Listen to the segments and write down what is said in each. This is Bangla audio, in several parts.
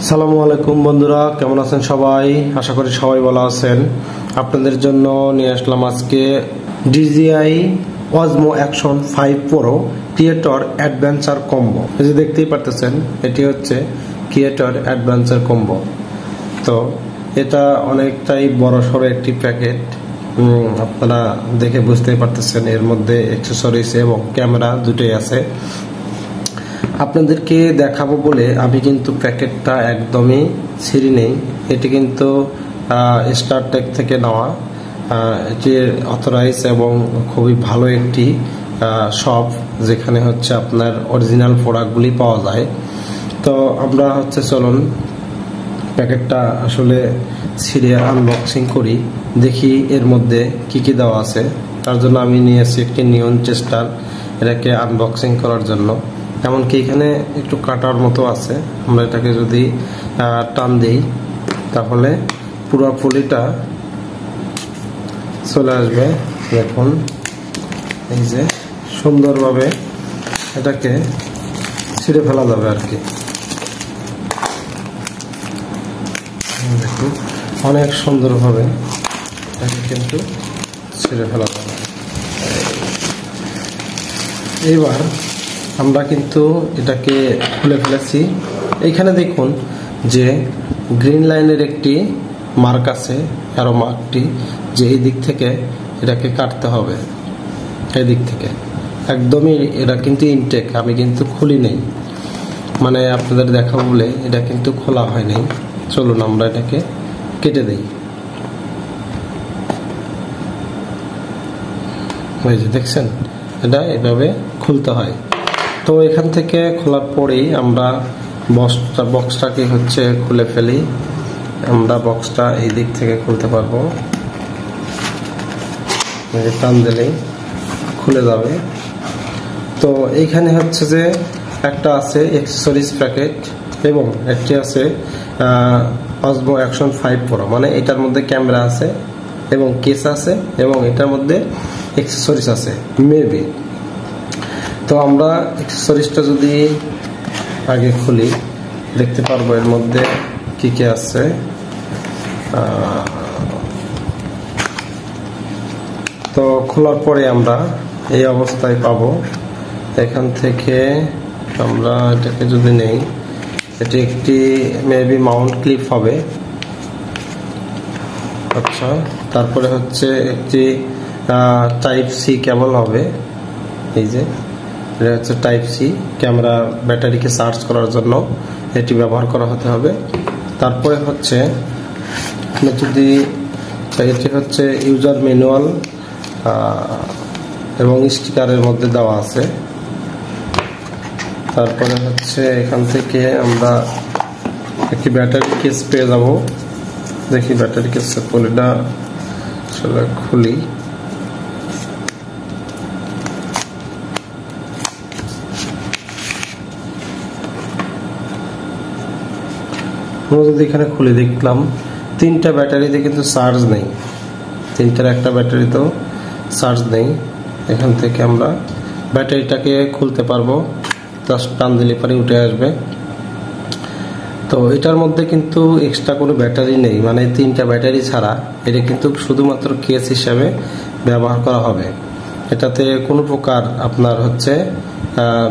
আসসালামু আলাইকুম বন্ধুরা, কেমন আছেন সবাই? আশা করি সবাই ভালো আছেন। আপনাদের জন্য নিয়ে আসলাম আজকে DJI Osmo Action 5 Pro creator adventure combo. এই যে দেখতেই পারতেছেন, এটি হচ্ছে ক্রিয়েটর অ্যাডভেঞ্চার কম্বো। তো এটা অনেকটাই বড়সড় একটি প্যাকেট। আপনারা দেখে বুঝতেই পারতেছেন, এর মধ্যে অ্যাকসেসরিজ এবং ক্যামেরা দুটোই আছে। আপনাদেরকে দেখাবো বলে আমি কিন্তু প্যাকেটটা একদমই ছিঁড়ি নেই। এটি কিন্তু স্টারটেক থেকে নেওয়া। এটি অথরাইজ এবং খুবই ভালো একটি শপ, যেখানে হচ্ছে আপনার অরিজিনাল প্রোডাক্টগুলি পাওয়া যায়। তো আমরা হচ্ছে চলুন প্যাকেটটা আসলে ছিঁড়ে আনবক্সিং করি, দেখি এর মধ্যে কি কি দেওয়া আছে। তার জন্য আমি নিয়ে এসেছি একটি নিয়ন চেস্টার, এটাকে আনবক্সিং করার জন্য। এমনকি এখানে একটু কাটার মতো আছে। আমরা এটাকে যদি টান দিই তাহলে পুরো পুলিটা চলে আসবে। দেখুন, এই যে সুন্দরভাবে এটাকে ছিঁড়ে ফেলা যাবে আর কি। দেখুন, অনেক সুন্দরভাবে এটাকে কিন্তু ছিঁড়ে ফেলা যাবে। এইবার আমরা কিন্তু এটাকে খুলে ফেলেছি। এইখানে দেখুন যে গ্রিন লাইনের একটি মার্ক আছে, অ্যারো মার্কটি, যে এই দিক থেকে এটাকে কাটতে হবে। এই দিক থেকে একদমই এটা কিন্তু ইনটেক, আমি কিন্তু খুলি নেই, মানে আপনাদের দেখাবো বলে এটা কিন্তু খোলা হয় নাই। চলুন আমরা এটাকে কেটে দেই। ওই যে দেখছেন, এটা এভাবে খুলতে হয়। তো এখান থেকে খোলার পরেই আমরা বক্সটাকে হচ্ছে খুলে ফেলি। আমরা বক্সটা এই দিক থেকে খুলতে পারবো, টান দিলেই খুলে যাবে। তো এইখানে হচ্ছে যে একটা আছে অ্যাকসেসরিজ প্যাকেট এবং একটি আছে Osmo Action 5 Pro, মানে এটার মধ্যে ক্যামেরা আছে এবং কেস আছে এবং এটার মধ্যে অ্যাকসেসরিজ আছে মেবি। তো আমরা অ্যাকসেসরিজটা যদি আগে খুলি দেখতে পারবো এর মধ্যে কি কি আছে। তো খোলার পরে আমরা এই অবস্থায় পাবো। এখান থেকে আমরা এটাকে যদি নেই, এটি একটি মেবি মাউন্ট ক্লিপ হবে। আচ্ছা, তারপরে হচ্ছে একটি টাইপ সি কেবল হবে। এই যে এটা হচ্ছে টাইপ সি, ক্যামেরা ব্যাটারিকে চার্জ করার জন্য এটি ব্যবহার করা হতে হবে। তারপরে হচ্ছে যদি এটি হচ্ছে ইউজার ম্যানুয়াল এবং স্টিকারের মধ্যে দেওয়া আছে। তারপরে হচ্ছে এখান থেকে আমরা একটি ব্যাটারি কেস পেয়ে যাব। দেখি ব্যাটারি কেসের পলিটা আসলে খুলি। যদি এখানে খুলে দেখলাম তিনটা ব্যাটারিতে কিন্তু চার্জ নেই, তিনটার একটা ব্যাটারিতেও চার্জ নেই। এখান থেকে আমরা ব্যাটারিটাকে খুলতে পারবো, জাস্ট টান দিলে পরে উঠে আসবে। তো এটার মধ্যে কিন্তু এক্সট্রা কোনো ব্যাটারি নেই, মানে তিনটা ব্যাটারি ছাড়া এটা কিন্তু শুধুমাত্র কেস হিসাবে ব্যবহার করা হবে। এটাতে কোনো প্রকার আপনার হচ্ছে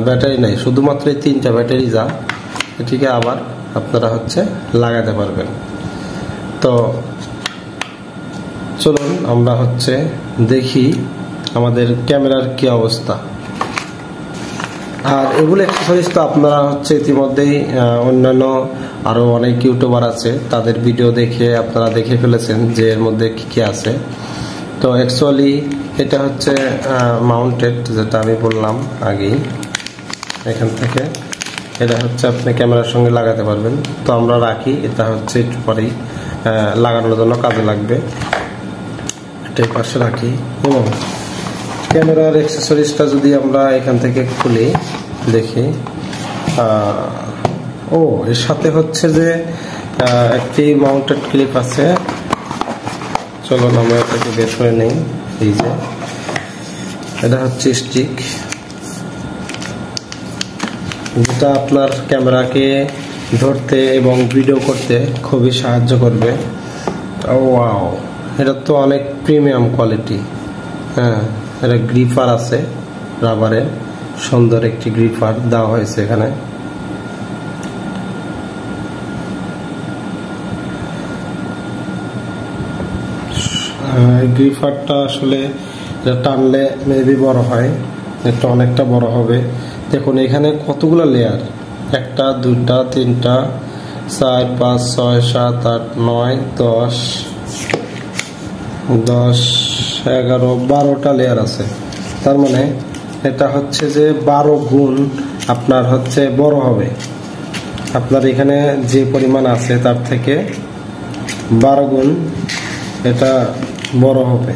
ব্যাটারি নেই, শুধুমাত্র এই তিনটা ব্যাটারি যা, এটিকে আবার আপনারা হচ্ছে লাগাতে পারবেন। তো চলুন আমরা হচ্ছে দেখি আমাদের ক্যামেরার কি অবস্থা। আর এগুলো অ্যাকসেসরিজ তো আপনারা হচ্ছে ইতিমধ্যেই অন্যান্য আরো অনেক ইউটিউবার আছে, তাদের ভিডিও দেখে আপনারা দেখে ফেলেছেন যে এর মধ্যে কি কি আছে। তো অ্যাকচুয়ালি এটা হচ্ছে মাউন্টেড, যেটা আমি বললাম আগেই। এখান থেকে এটা হচ্ছে আপনি ক্যামেরার সঙ্গে লাগাতে পারবেন। তো আমরা রাখি, এটা হচ্ছে একটু পরেই লাগানোর জন্য কাজে লাগবে। এটাই পাশে রাখি। এবং ক্যামেরার অ্যাকসেসরিজটা যদি আমরা এখান থেকে খুলি দেখি, এর সাথে হচ্ছে যে একটি মাউন্টেড ক্লিপ আছে। চলুন আমরা এটাকে বের করে নেই। এই যে এটা হচ্ছে স্টিক, যেটা আপনার ক্যামেরাকে ধরতে এবং ভিডিও করতে খুবই সাহায্য করবে। ওয়াও, এটা তো অনেক প্রিমিয়াম কোয়ালিটি। হ্যাঁ, এটা গ্রিপার আছে, রাবারের সুন্দর একটি গ্রিপার দেওয়া হয়েছে এখানে। গ্রিপারটা আসলে টানলে মেবি বড় হয়, এটা অনেকটা বড় হবে। দেখুন এখানে কতগুলো লেয়ার, 1 2 3 4 5 6 7 8 9 10 10 11 12টা লেয়ার আছে। তার মানে এটা হচ্ছে যে 12 গুণ আপনার হচ্ছে বড় হবে। আপনার এখানে যে পরিমাণ আছে তার থেকে 12 গুণ এটা বড় হবে।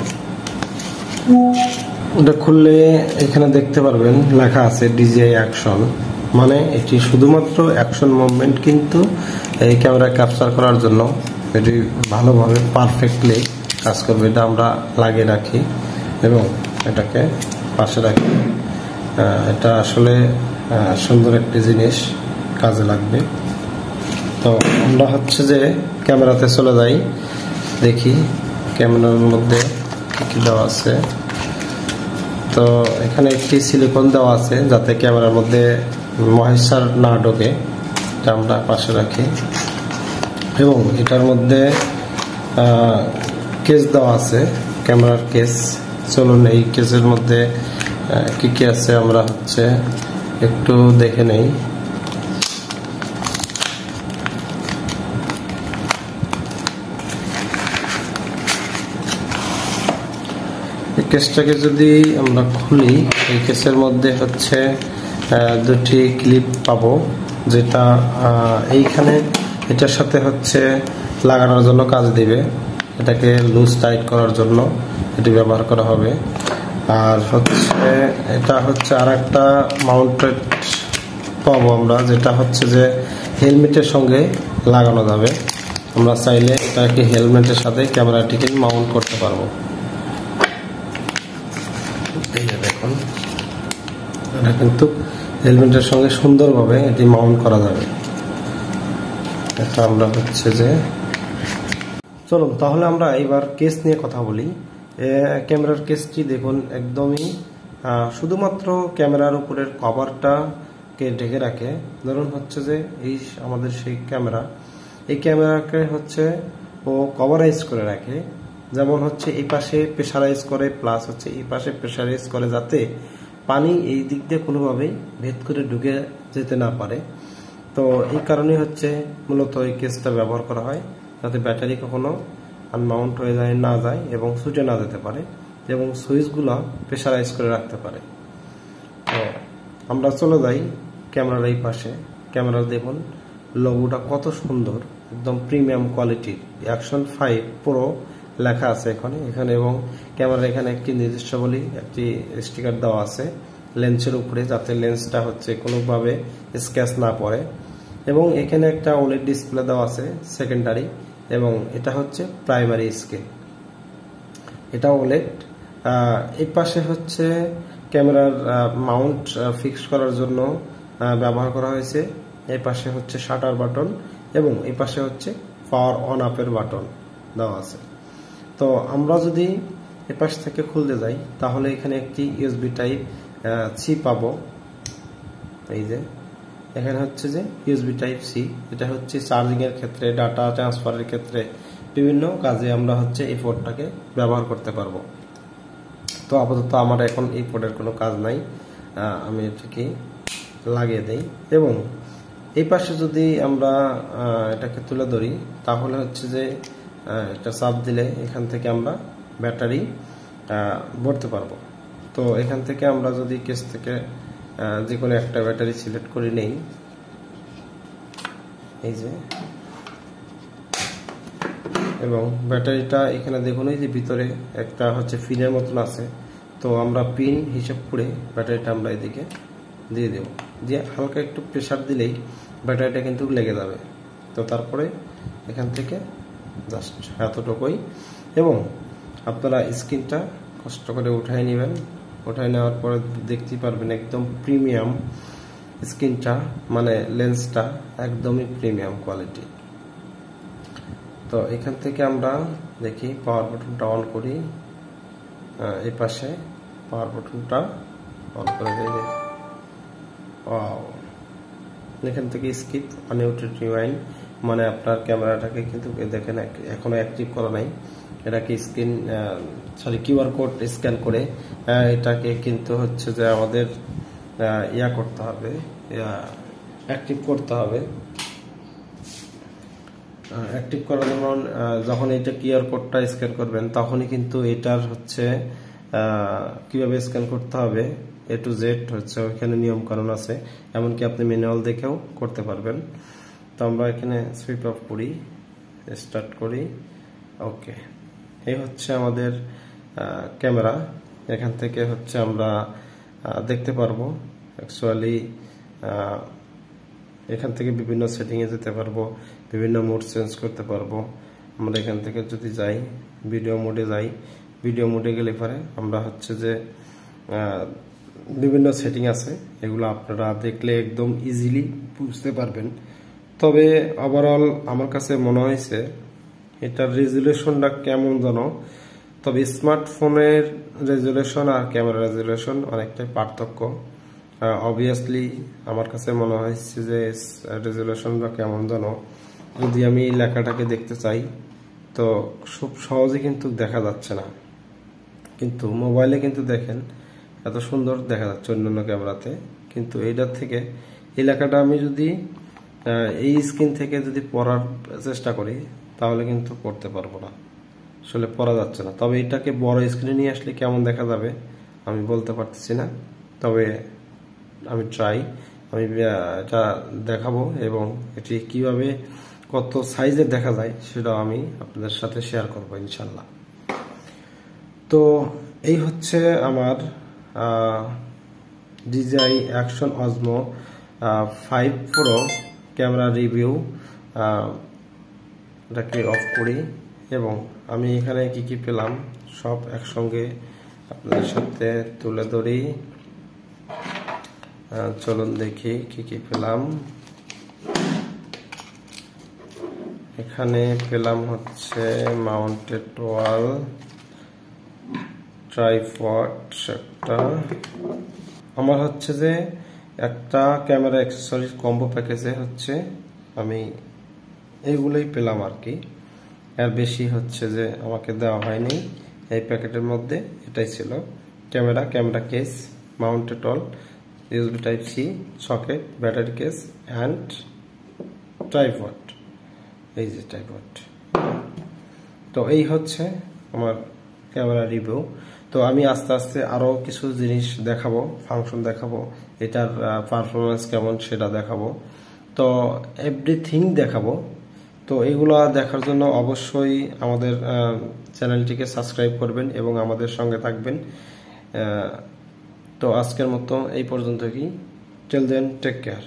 এটা খুললে এখানে দেখতে পারবেন লেখা আছে ডিজিআই অ্যাকশন, মানে এটি শুধুমাত্র অ্যাকশন মুভমেন্ট কিন্তু এই ক্যামেরা ক্যাপচার করার জন্য এটি ভালোভাবে পারফেক্টলি কাজ করবে। এটা আমরা লাগিয়ে রাখি এবং এটাকে পাশে রাখি। এটা আসলে সুন্দর একটি জিনিস, কাজে লাগবে। তো আমরা হচ্ছে যে ক্যামেরাতে চলে যাই, দেখি ক্যামেরার মধ্যে কি দেওয়া আছে। তো এখানে একটি সিলিকন দেওয়া আছে যাতে ক্যামেরার মধ্যে ময়েশ্চার না ঢোকে, এটা আমরা পাশে রাখি। এবং এটার মধ্যে কেস দেওয়া আছে, ক্যামেরার কেস। চলুন এই কেসের মধ্যে কি কি আছে আমরা হচ্ছে একটু দেখে নেই। কেসটাকে যদি আমরা খুলি, এই কেসের মধ্যে হচ্ছে 2টি ক্লিপ পাবো, যেটা এইখানে এটার সাথে হচ্ছে লাগানোর জন্য কাজ দিবে। এটাকে লুজ টাইট করার জন্য এটি ব্যবহার করা হবে। আর হচ্ছে এটা হচ্ছে আরেকটা মাউন্টেড পাবো আমরা, যেটা হচ্ছে যে হেলমেটের সঙ্গে লাগানো যাবে। আমরা চাইলে এটাকে হেলমেটের সাথে ক্যামেরাটিকে মাউন্ট করতে পারবো। দেখুন এটা কিন্তু হেলমেটের সঙ্গে সুন্দরভাবে এটি মাউন্ট করা যাবে। এটা আমরা হচ্ছে যে চলুন তাহলে আমরা এবার কেস নিয়ে কথা বলি। ক্যামেরার কেসটি দেখুন একদমই শুধুমাত্র ক্যামেরার উপরের কভারটাকে ঢেকে রাখে। ধরুন হচ্ছে যে এই আমাদের সেই ক্যামেরা, এই ক্যামেরাকে হচ্ছে ও কভারাইজ করে রাখে। যেমন হচ্ছে এই পাশে প্রেসারাইজ করে, প্লাস হচ্ছে এই পাশে প্রেসারাইজ করে, যাতে পানি এই দিক দিয়ে কোনোভাবেই ভেদ করে ঢুকে যেতে না পারে। তো এই কারণে হচ্ছে মূলত এই কেসটা ব্যবহার করা হয়, যাতে ব্যাটারি কখনো আনমাউন্ট হয়ে না যায় এবং ছুটে না যেতে পারে, এবং সুইচগুলো প্রেসারাইজ করে রাখতে পারে। তো আমরা চলে যাই ক্যামেরার এই পাশে। ক্যামেরা দেখুন লোগোটা কত সুন্দর, একদম প্রিমিয়াম কোয়ালিটির অ্যাকশন 5 প্রো লেখা আছে এখানে এবং ক্যামেরা এখানে একটি নির্দিষ্টবলী একটি স্টিকার দেওয়া আছে লেন্সের উপরে, যাতে লেন্সটা হচ্ছে কোনোভাবে স্ক্র্যাচ না পড়ে। এবং এখানে একটা ওলেড ডিসপ্লে দেওয়া আছে সেকেন্ডারি, এবং এটা হচ্ছে প্রাইমারি স্ক্রিন, এটা ওলেড। এই পাশে হচ্ছে ক্যামেরার মাউন্ট ফিক্স করার জন্য ব্যবহার করা হয়েছে। এই পাশে হচ্ছে শাটার বাটন এবং এই পাশে হচ্ছে পাওয়ার অন আপের বাটন দেওয়া আছে। তো আমরা যদি এই পাশ থেকে খুলতে যাই, তাহলে এখানে একটি ইউএসবি টাইপ সি পাবো। এই যে এখানে হচ্ছে যে ইউএসবি টাইপ সি, এটা হচ্ছে চার্জিং এর ক্ষেত্রে, ডাটা ট্রান্সফারের ক্ষেত্রে, বিভিন্ন কাজে আমরা হচ্ছে এই পোর্টটাকে ব্যবহার করতে পারবো। তো আপাতত আমার এখন এই পোর্টের কোনো কাজ নাই, আমি এটাকে লাগিয়ে দেই। এবং এই পাশে যদি আমরা এটাকে তুলে ধরি, তাহলে হচ্ছে যে এটা চাপ দিলে এখান থেকে আমরা ব্যাটারি ভরতে পারবো। তো এখান থেকে আমরা যদি কেস থেকে যে কোনো একটা ব্যাটারি সিলেক্ট করে নেই, এই যে, এবং ব্যাটারিটা এখানে দেখুন এই যে ভিতরে একটা হচ্ছে পিনের মতন আছে। তো আমরা পিন হিসাব করে ব্যাটারিটা আমরা এদিকে দিয়ে দেব, দিয়ে হালকা একটু প্রেসার দিলেই ব্যাটারিটা কিন্তু লেগে যাবে। তো তারপরে এখান থেকে জাস্ট এতটুকুই, এবং আপনারা স্ক্রিনটা কষ্ট করে উঠাই নেবেন। উঠাই নেওয়ার পরে দেখতে পারবেন একদম প্রিমিয়াম স্ক্রিনটা মানে লেন্সটা একদমই প্রিমিয়াম কোয়ালিটি। তো এখান থেকে আমরা দেখি পাওয়ার বাটনটা অন করি, এই পাশে পাওয়ার বাটনটা অন করে দিই। ওয়াও, এখান থেকে স্কিপ আনমিউটেড রিওয়াইন্ড, মানে আপনার ক্যামেরাটাকে কিন্তু দেখেন এখনো অ্যাক্টিভ করা নাই, এটাকে কিউআর কোড স্ক্যান করে এটাকে কিন্তু হচ্ছে যে আমাদের করতে হবে, অ্যাক্টিভ করতে হবে। অ্যাক্টিভ করার যেমন যখন এটা কিউআর কোডটা স্ক্যান করবেন তখনই কিন্তু এটার হচ্ছে কিভাবে স্ক্যান করতে হবে A to Z হচ্ছে ওইখানে নিয়ম কানুন আছে, এমনকি আপনি ম্যানুয়াল দেখেও করতে পারবেন। তো আমরা এখানে সুইপ অফ করি, স্টার্ট করি, ওকে। এই হচ্ছে আমাদের ক্যামেরা। এখান থেকে হচ্ছে আমরা দেখতে পারবো অ্যাকচুয়ালি, এখান থেকে বিভিন্ন সেটিংয়ে যেতে পারবো, বিভিন্ন মোড চেঞ্জ করতে পারবো। আমরা এখান থেকে যদি যাই ভিডিও মোডে যাই, ভিডিও মোডে গেলে পরে আমরা হচ্ছে যে বিভিন্ন সেটিং আছে, এগুলো আপনারা দেখলে একদম ইজিলি বুঝতে পারবেন। তবে ওভারঅল আমার কাছে মনে হয়েছে এটার রেজুলেশনটা কেমন যেন, তবে স্মার্টফোনের রেজুলেশন আর ক্যামেরা রেজুলেশন অনেকটাই পার্থক্য। অবভিয়াসলি আমার কাছে মনে হয়েছে যে রেজুলেশনটা কেমন যেন, যদি আমি লেখাটাকে দেখতে চাই তো খুব সহজে কিন্তু দেখা যাচ্ছে না, কিন্তু মোবাইলে কিন্তু দেখেন এত সুন্দর দেখা যাচ্ছে অন্যান্য ক্যামেরাতে। কিন্তু এইটার থেকে এই লেখাটা আমি যদি এই স্ক্রিন থেকে যদি পড়ার চেষ্টা করি তাহলে কিন্তু পড়তে পারবো না, আসলে পড়া যাচ্ছে না। তবে এটাকে বড় স্ক্রিনে নিয়ে আসলে কেমন দেখা যাবে আমি বলতে পারতেছি না, তবে আমি এটা দেখাবো এবং এটি কিভাবে কত সাইজের দেখা যায় সেটাও আমি আপনাদের সাথে শেয়ার করবো ইনশাল্লাহ। তো এই হচ্ছে আমার DJI Action Osmo 5 Pro camera review. এটাকে অফ করি এবং আমি এখানে কি কি পেলাম সব একসঙ্গে আপনাদের সাথে তুলে ধরি। চলুন দেখি কি কি পেলাম। এখানে পেলাম হচ্ছে মাউন্টেড ওয়াল, ট্রাইপড একটা, আমার হচ্ছে যে একটা ক্যামেরা অ্যাক্সেসরিজ কম্বো প্যাকেজে হচ্ছে আমি এইগুলোই পেলাম আর কি, এর বেশি হচ্ছে যে আমাকে দেওয়া হয়নি। এই প্যাকেটের মধ্যে এটাই ছিল, camera case, mounted wall, USB Type-C socket, battery case and tripod, এই যে ট্রাইপড। তো এই হচ্ছে আমার ক্যামেরা রিভিউ। তো আমি আস্তে আস্তে আরো কিছু জিনিস দেখাবো, ফাংশন দেখাবো, এটার পারফরমেন্স কেমন সেটা দেখাবো, তো এভরিথিং দেখাবো। তো এগুলো দেখার জন্য অবশ্যই আমাদের চ্যানেলটিকে সাবস্ক্রাইব করবেন এবং আমাদের সঙ্গে থাকবেন। তো আজকের মতো এই পর্যন্তই, টিল দেন টেক কেয়ার।